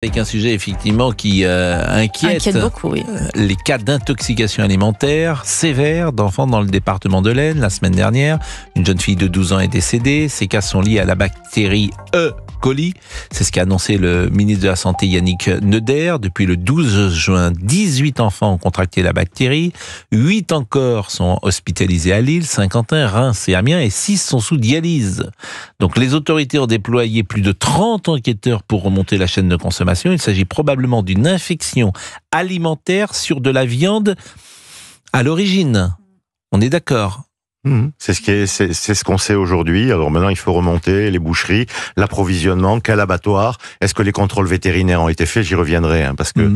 Avec un sujet effectivement qui inquiète beaucoup, oui. Les cas d'intoxication alimentaire sévère d'enfants dans le département de l'Aisne. La semaine dernière, une jeune fille de 12 ans est décédée. Ces cas sont liés à la bactérie E. coli. C'est ce qu'a annoncé le ministre de la Santé Yannick Neuder. Depuis le 12 juin, 18 enfants ont contracté la bactérie. 8 encore sont hospitalisés à Lille, Saint-Quentin, Reims et Amiens et 6 sont sous dialyse. Donc les autorités ont déployé plus de 30 enquêteurs pour remonter la chaîne de consommation. Il s'agit probablement d'une infection alimentaire sur de la viande à l'origine. On est d'accord ? C'est ce qu'on sait aujourd'hui. Alors maintenant, il faut remonter les boucheries, l'approvisionnement, quel abattoir. Est-ce que les contrôles vétérinaires ont été faits ? J'y reviendrai, parce que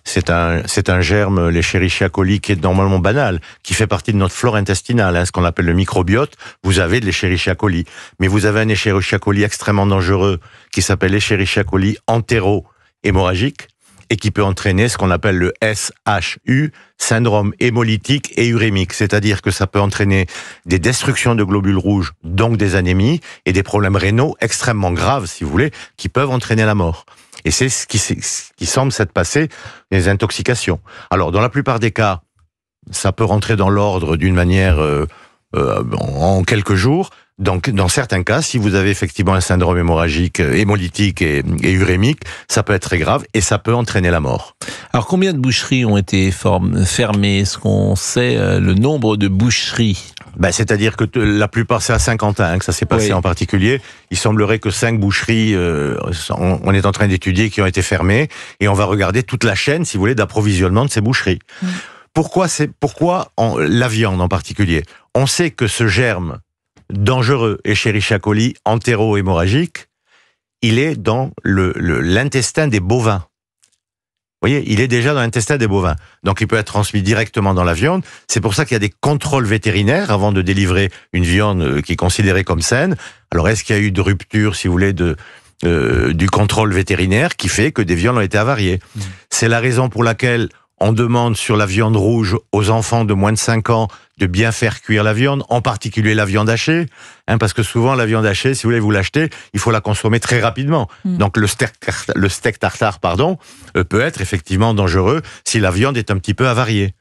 c'est un germe, l'Escherichia coli, qui est normalement banal, qui fait partie de notre flore intestinale, ce qu'on appelle le microbiote. Vous avez de l'Escherichia coli, mais vous avez un Escherichia coli extrêmement dangereux qui s'appelle l'Escherichia coli entéro-hémorragique et qui peut entraîner ce qu'on appelle le SHU, syndrome hémolytique et urémique. C'est-à-dire que ça peut entraîner des destructions de globules rouges, donc des anémies, et des problèmes rénaux extrêmement graves, si vous voulez, qui peuvent entraîner la mort. Et c'est ce qui semble s'être passé, les intoxications. Alors, dans la plupart des cas, ça peut rentrer dans l'ordre d'une manière en quelques jours. Donc, dans certains cas, si vous avez effectivement un syndrome hémorragique, hémolytique et urémique, ça peut être très grave et ça peut entraîner la mort. Alors, combien de boucheries ont été fermées ? Est-ce qu'on sait le nombre de boucheries ? C'est-à-dire que la plupart, c'est à Saint-Quentin que ça s'est passé en particulier. Il semblerait que 5 boucheries, on est en train d'étudier, qui ont été fermées, et on va regarder toute la chaîne, si vous voulez, d'approvisionnement de ces boucheries. Pourquoi la viande en particulier ? On sait que ce germe dangereux, Escherichia coli entéro-hémorragique, il est dans l'intestin des bovins. Vous voyez, il est déjà dans l'intestin des bovins. Donc, il peut être transmis directement dans la viande. C'est pour ça qu'il y a des contrôles vétérinaires avant de délivrer une viande qui est considérée comme saine. Alors, est-ce qu'il y a eu de rupture, si vous voulez, du contrôle vétérinaire qui fait que des viandes ont été avariées ? C'est la raison pour laquelle on demande sur la viande rouge aux enfants de moins de 5 ans de bien faire cuire la viande, en particulier la viande hachée, parce que souvent la viande hachée, si vous voulez vous l'acheter, il faut la consommer très rapidement. Donc le steak tartare, peut être effectivement dangereux si la viande est un petit peu avariée.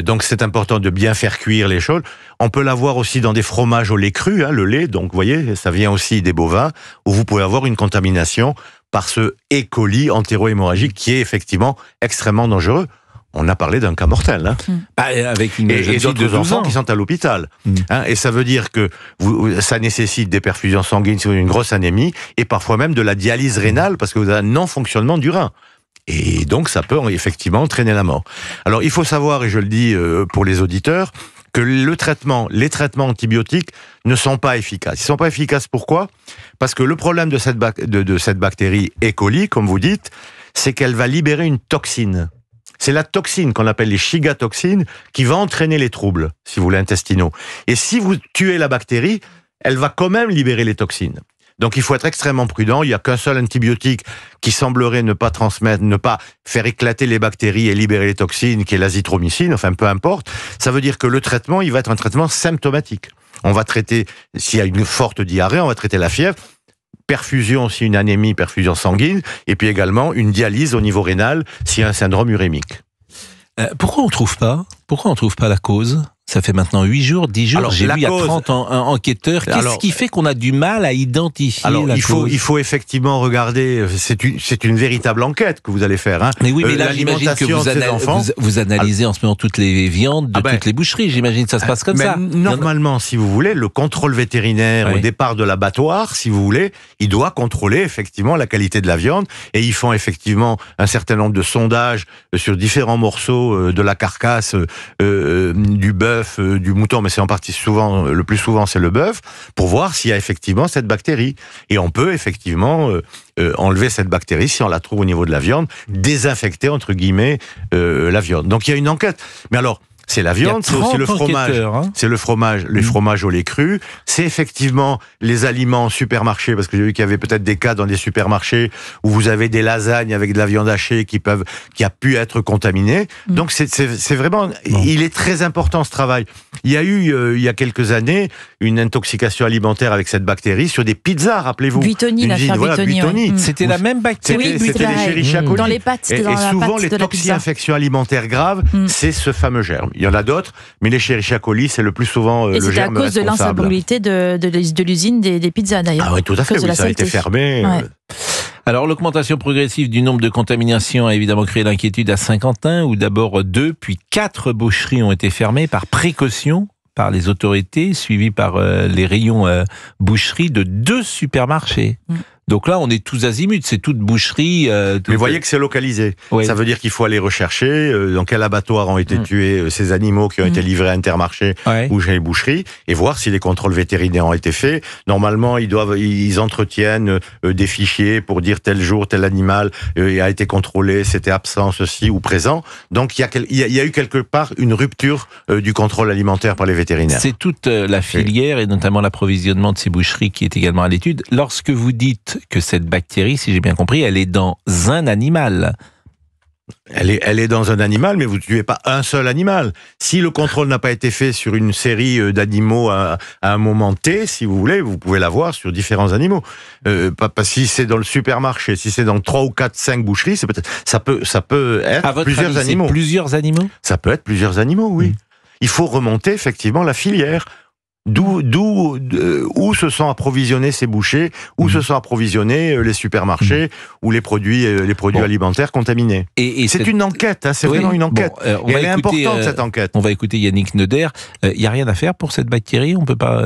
Donc c'est important de bien faire cuire les choses. On peut l'avoir aussi dans des fromages au lait cru, le lait, donc vous voyez, ça vient aussi des bovins, où vous pouvez avoir une contamination par ce E. coli entéro-hémorragique qui est effectivement extrêmement dangereux. On a parlé d'un cas mortel, avec une et d'autres enfants qui sont à l'hôpital. Et ça veut dire que ça nécessite des perfusions sanguines, une grosse anémie, et parfois même de la dialyse rénale, parce que vous avez un non-fonctionnement du rein. Et donc ça peut effectivement entraîner la mort. Alors il faut savoir, et je le dis pour les auditeurs, que les traitements antibiotiques ne sont pas efficaces. Ils ne sont pas efficaces pourquoi ? Parce que le problème de cette bactérie E. coli, comme vous dites, c'est qu'elle va libérer une toxine. C'est la toxine qu'on appelle les Shiga-toxines qui va entraîner les troubles, si vous voulez, intestinaux. Et si vous tuez la bactérie, elle va quand même libérer les toxines. Donc il faut être extrêmement prudent. Il n'y a qu'un seul antibiotique qui semblerait ne pas transmettre, ne pas faire éclater les bactéries et libérer les toxines, qui est l'azithromycine, enfin peu importe. Ça veut dire que le traitement, il va être un traitement symptomatique. On va traiter, s'il y a une forte diarrhée, on va traiter la fièvre, perfusion s'il y a une anémie, perfusion sanguine, et puis également une dialyse au niveau rénal s'il y a un syndrome urémique. Pourquoi on trouve pas la cause ? Ça fait maintenant 8 jours, 10 jours, j'ai lu il y a 30 enquêteurs. Qu'est-ce qui fait qu'on a du mal à identifier la cause ? Il faut effectivement regarder, c'est une véritable enquête que vous allez faire. Mais oui, mais là, j'imagine que vous analysez en ce moment toutes les viandes de toutes les boucheries. J'imagine que ça se passe comme ça. Normalement, si vous voulez, le contrôle vétérinaire au départ de l'abattoir, si vous voulez, il doit contrôler effectivement la qualité de la viande, et ils font effectivement un certain nombre de sondages sur différents morceaux de la carcasse, du bœuf, du mouton, mais c'est en partie le plus souvent c'est le bœuf, pour voir s'il y a effectivement cette bactérie. Et on peut effectivement enlever cette bactérie si on la trouve au niveau de la viande, désinfecter entre guillemets la viande. Donc il y a une enquête. Mais alors, C'est la viande, c'est aussi le fromage. Hein. C'est le fromage, les fromages au lait cru. C'est effectivement les aliments en supermarché, parce que j'ai vu qu'il y avait peut-être des cas dans des supermarchés où vous avez des lasagnes avec de la viande hachée qui a pu être contaminée. Donc c'est vraiment, il est très important ce travail. Il y a eu il y a quelques années une intoxication alimentaire avec cette bactérie sur des pizzas, rappelez-vous. Buitoni, l'affaire Buitoni. C'était la même bactérie. C'était l'Escherichia coli. Dans les pâtes, et souvent les toxi-infections alimentaires graves, c'est ce fameux germe. Il y en a d'autres, mais l'Escherichia coli, c'est le plus souvent le germe responsable. Et c'est à cause de l'insalubrité de l'usine des pizzas, d'ailleurs. Ah oui, tout à fait, ça a été fermé. Ouais. Alors, l'augmentation progressive du nombre de contaminations a évidemment créé l'inquiétude à Saint-Quentin, où d'abord 2, puis 4 boucheries ont été fermées par précaution par les autorités, suivies par les rayons boucherie de 2 supermarchés. Donc là, on est tous azimuts, c'est toute boucherie. Mais vous voyez que c'est localisé. Oui. Ça veut dire qu'il faut aller rechercher dans quel abattoir ont été tués ces animaux qui ont été livrés à Intermarché ou chez les boucheries, et voir si les contrôles vétérinaires ont été faits. Normalement, ils entretiennent des fichiers pour dire tel jour, tel animal a été contrôlé, c'était absent, ceci ou présent. Donc il y a eu quelque part une rupture du contrôle alimentaire par les vétérinaires. C'est toute la filière et notamment l'approvisionnement de ces boucheries qui est également à l'étude. Lorsque vous dites que cette bactérie, si j'ai bien compris, elle est dans un animal. Elle est dans un animal, mais vous ne tuez pas un seul animal. Si le contrôle n'a pas été fait sur une série d'animaux à un moment T, si vous voulez, vous pouvez l'avoir sur différents animaux. Si c'est dans le supermarché, si c'est dans 3 ou 4, 5 boucheries, ça peut être plusieurs animaux. Plusieurs animaux ? Ça peut être plusieurs animaux, oui. Il faut remonter effectivement la filière. Où se sont approvisionnés ces bouchers, où se sont approvisionnés les supermarchés ou les produits alimentaires contaminés. Et c'est une enquête, c'est vraiment une enquête. Elle est importante cette enquête. On va écouter Yannick Neuder. Il n'y a rien à faire pour cette bactérie, on peut pas.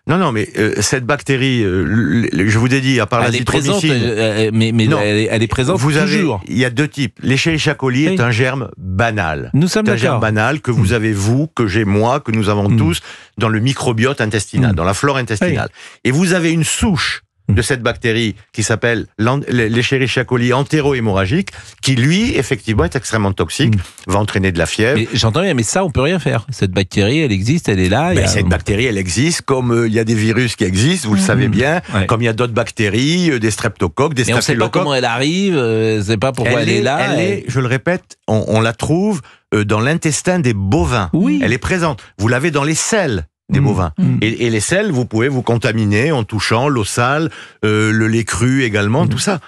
Non, mais cette bactérie, je vous ai dit, à part la zithromycine... Elle est présente toujours. Il y a 2 types. L'Escherichia coli est un germe banal. Nous sommes d'accord. C'est un germe banal que vous avez vous, que j'ai moi, que nous avons tous dans le microbiote intestinal, dans la flore intestinale. Et vous avez une souche de cette bactérie qui s'appelle l'Escherichia coli entéro-hémorragique, qui lui, effectivement, est extrêmement toxique, va entraîner de la fièvre. J'entends bien, mais ça, on peut rien faire. Cette bactérie, elle existe, elle est là. Cette bactérie, elle existe, comme il y a des virus qui existent, vous le savez bien, comme il y a d'autres bactéries, des streptocoques, des staphylocoques. On ne sait pas comment elle arrive, on ne sait pas pourquoi elle est là. Je le répète, on la trouve dans l'intestin des bovins. Oui. Elle est présente. Vous l'avez dans les selles des bovins. Et les selles, vous pouvez vous contaminer en touchant l'eau sale, le lait cru également, tout ça.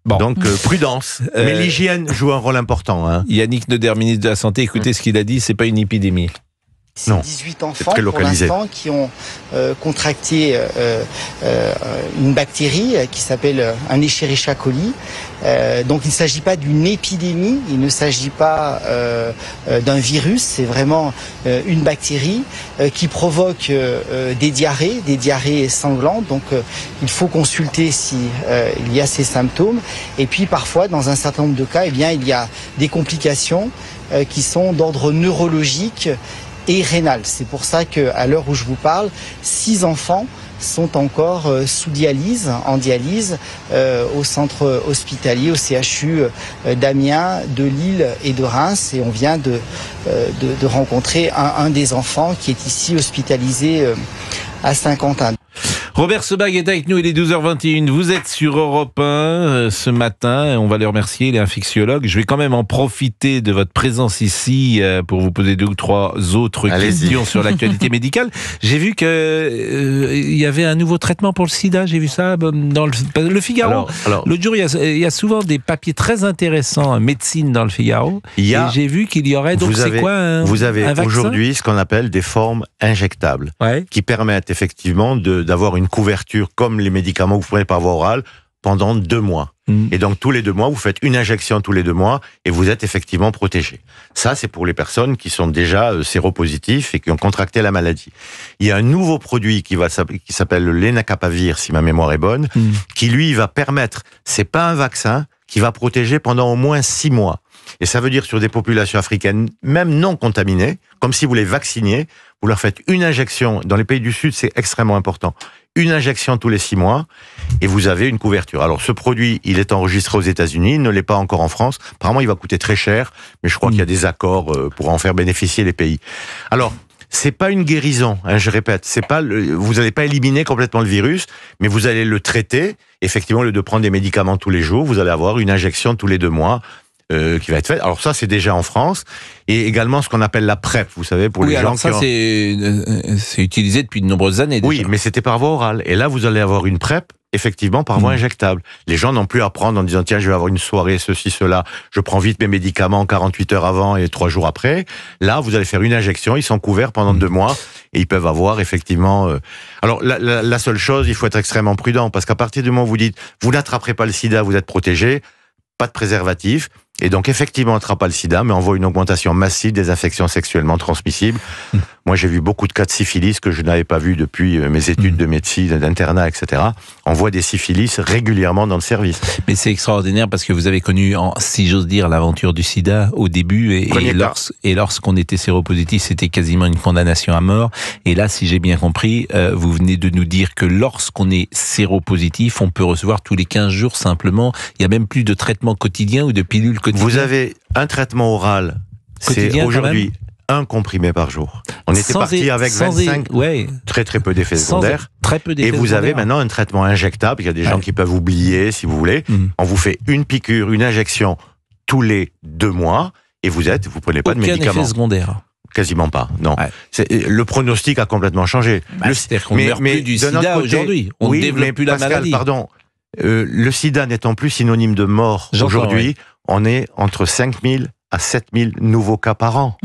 Donc, prudence. Mais l'hygiène joue un rôle important. Yannick Neuder, ministre de la Santé, écoutez ce qu'il a dit, c'est pas une épidémie. C'est 18 enfants pour l'instant qui ont contracté une bactérie qui s'appelle un Escherichia coli. Donc il ne s'agit pas d'une épidémie, il ne s'agit pas d'un virus, c'est vraiment une bactérie qui provoque des diarrhées sanglantes. Donc il faut consulter si il y a ces symptômes. Et puis parfois, dans un certain nombre de cas, il y a des complications qui sont d'ordre neurologique et rénal. C'est pour ça qu'à l'heure où je vous parle, 6 enfants sont encore en dialyse au centre hospitalier, au CHU d'Amiens, de Lille et de Reims. Et on vient de rencontrer un des enfants qui est ici hospitalisé à Saint-Quentin. Robert Sebag est avec nous, il est 12h21. Vous êtes sur Europe 1 ce matin. On va le remercier, il est infectiologue. Je vais quand même en profiter de votre présence ici pour vous poser 2 ou 3 autres questions sur l'actualité médicale. J'ai vu qu'il y avait un nouveau traitement pour le sida. J'ai vu ça dans le Figaro. L'autre jour, il y a souvent des papiers très intéressants en médecine dans le Figaro. Et j'ai vu qu'il y aurait... Donc vous avez aujourd'hui ce qu'on appelle des formes injectables qui permettent effectivement d'avoir une couverture comme les médicaments que vous prenez par voie orale pendant 2 mois. Et donc tous les 2 mois, vous faites une injection tous les 2 mois et vous êtes effectivement protégé. Ça, c'est pour les personnes qui sont déjà séropositifs et qui ont contracté la maladie. Il y a un nouveau produit qui s'appelle le Lenacapavir, si ma mémoire est bonne, qui lui va permettre, c'est pas un vaccin, qui va protéger pendant au moins 6 mois. Et ça veut dire sur des populations africaines, même non contaminées, comme si vous les vacciniez, vous leur faites une injection. Dans les pays du Sud, c'est extrêmement important. Une injection tous les 6 mois et vous avez une couverture. Alors ce produit, il est enregistré aux États-Unis, il ne l'est pas encore en France. Apparemment, il va coûter très cher, mais je crois qu'il y a des accords pour en faire bénéficier les pays. Alors, c'est pas une guérison, hein, je répète. C'est pas vous n'allez pas éliminer complètement le virus, mais vous allez le traiter. Effectivement, au lieu de prendre des médicaments tous les jours, vous allez avoir une injection tous les 2 mois. Qui va être faite. Alors ça, c'est déjà en France. Et également ce qu'on appelle la PrEP, vous savez, pour les gens alors ça, c'est utilisé depuis de nombreuses années déjà. Oui, mais c'était par voie orale. Et là, vous allez avoir une PrEP, effectivement, par voie injectable. Les gens n'ont plus à prendre en disant, tiens, je vais avoir une soirée, ceci, cela, je prends vite mes médicaments 48 heures avant et 3 jours après. Là, vous allez faire une injection, ils sont couverts pendant 2 mois et ils peuvent avoir effectivement... Alors, la seule chose, il faut être extrêmement prudent parce qu'à partir du moment où vous dites, vous n'attraperez pas le sida, vous êtes protégé, pas de préservatif, et donc effectivement on n'attrape pas le sida, mais on voit une augmentation massive des infections sexuellement transmissibles. Moi j'ai vu beaucoup de cas de syphilis que je n'avais pas vu depuis mes études de médecine, d'internat, etc. On voit des syphilis régulièrement dans le service. Mais c'est extraordinaire parce que vous avez connu, si j'ose dire, l'aventure du sida au début, et lorsqu'on était séropositif, c'était quasiment une condamnation à mort. Et là, si j'ai bien compris, vous venez de nous dire que lorsqu'on est séropositif, on peut recevoir tous les 15 jours simplement, il n'y a même plus de traitement quotidien ou de pilule quotidienne. Vous avez un traitement oral, c'est aujourd'hui un comprimé par jour. On était parti avec 25, très peu d'effets secondaires. Très peu d'effets secondaires. Et vous avez maintenant un traitement injectable. Il y a des gens qui peuvent oublier, si vous voulez. On vous fait une piqûre, une injection tous les 2 mois et vous prenez pas de médicaments. Aucun effet secondaire. Quasiment pas, non. Le pronostic a complètement changé. C'est-à-dire qu'on ne meurt plus du sida aujourd'hui. On ne développe plus la maladie. Pardon. Le sida n'étant plus synonyme de mort aujourd'hui, on est entre 5000 à 7000 nouveaux cas par an.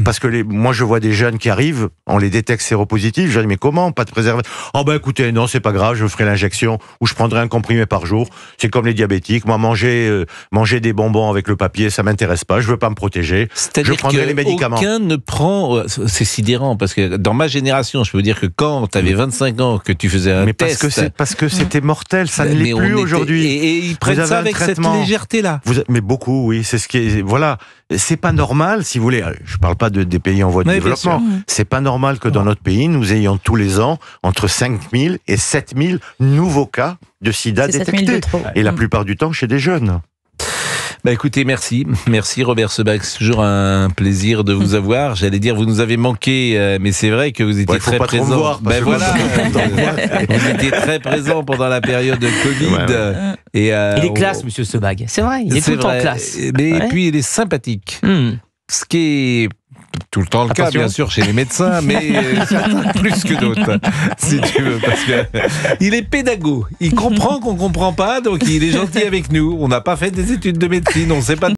Parce que moi, je vois des jeunes qui arrivent, on les détecte séropositifs, je dis, mais comment, pas de préservatif? Oh ben écoutez, non, c'est pas grave, je ferai l'injection, ou je prendrai un comprimé par jour, c'est comme les diabétiques, moi, manger des bonbons avec le papier, ça m'intéresse pas, je veux pas me protéger, je prendrai les médicaments. Aucun ne prend, c'est sidérant, parce que dans ma génération, je peux vous dire que quand tu avais 25 ans, que tu faisais un test... Parce que c'était mortel, ça ne l'est plus aujourd'hui. Et ils prennent ça avec cette légèreté-là. Mais beaucoup, oui, c'est ce qui est... Voilà. C'est pas normal, si vous voulez, je parle pas des pays en voie de développement, c'est pas normal que dans notre pays, nous ayons tous les ans entre 5000 et 7000 nouveaux cas de sida détectés. Et la plupart du temps chez des jeunes. Bah écoutez, merci Robert Sebag, c'est toujours un plaisir de vous avoir. J'allais dire, vous nous avez manqué, mais c'est vrai que vous étiez très présent. Voir, vous étiez très présent pendant la période de Covid. Et il est classe, Monsieur Sebag. C'est vrai, il est tout le temps classe. Mais et puis il est sympathique. Ce qui est tout le temps le cas, bien sûr, chez les médecins, mais certains plus que d'autres, si tu veux, parce que il est pédago. Il comprend qu'on comprend pas, donc il est gentil avec nous. On n'a pas fait des études de médecine, on sait pas.